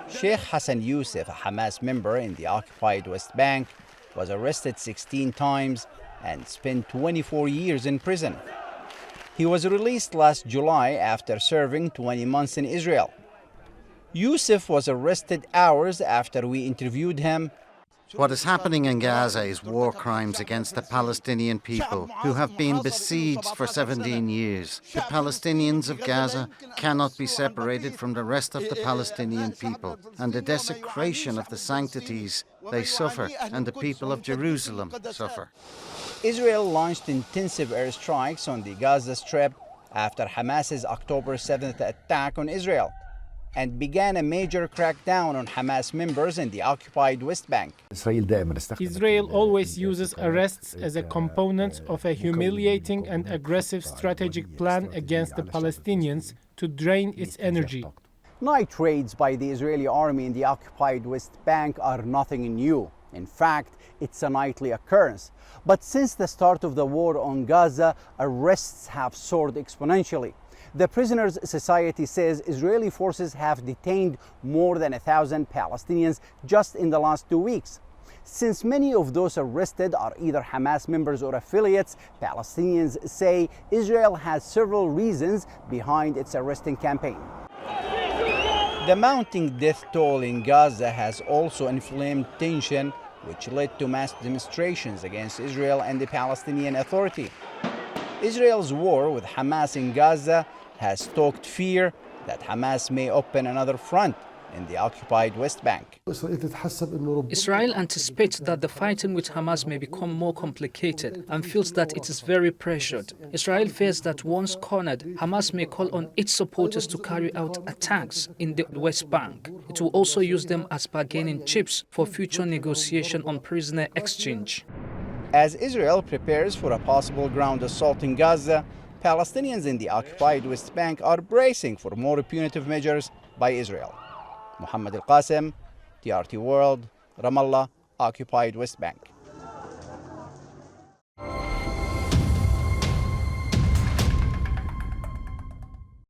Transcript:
Sheikh Hassan Youssef, a Hamas member in the occupied West Bank, was arrested 16 times and spent 24 years in prison. He was released last July after serving 20 months in Israel. Youssef was arrested hours after we interviewed him. What is happening in Gaza is war crimes against the Palestinian people who have been besieged for 17 years. The Palestinians of Gaza cannot be separated from the rest of the Palestinian people, and the desecration of the sanctities they suffer and the people of Jerusalem suffer. Israel launched intensive airstrikes on the Gaza Strip after Hamas's October 7th attack on Israel, and began a major crackdown on Hamas members in the occupied West Bank. Israel always uses arrests as a component of a humiliating and aggressive strategic plan against the Palestinians to drain its energy. Night raids by the Israeli army in the occupied West Bank are nothing new. In fact, it's a nightly occurrence. But since the start of the war on Gaza, arrests have soared exponentially. The Prisoners' Society says Israeli forces have detained more than 1,000 Palestinians just in the last 2 weeks. Since many of those arrested are either Hamas members or affiliates, Palestinians say Israel has several reasons behind its arresting campaign. The mounting death toll in Gaza has also inflamed tension, which led to mass demonstrations against Israel and the Palestinian Authority. Israel's war with Hamas in Gaza has stoked fear that Hamas may open another front in the occupied West Bank. Israel anticipates that the fighting with Hamas may become more complicated and feels that it is very pressured. Israel fears that once cornered, Hamas may call on its supporters to carry out attacks in the West Bank. It will also use them as bargaining chips for future negotiation on prisoner exchange. As Israel prepares for a possible ground assault in Gaza, Palestinians in the occupied West Bank are bracing for more punitive measures by Israel. Mohammed Al-Qasim, TRT World, Ramallah, occupied West Bank.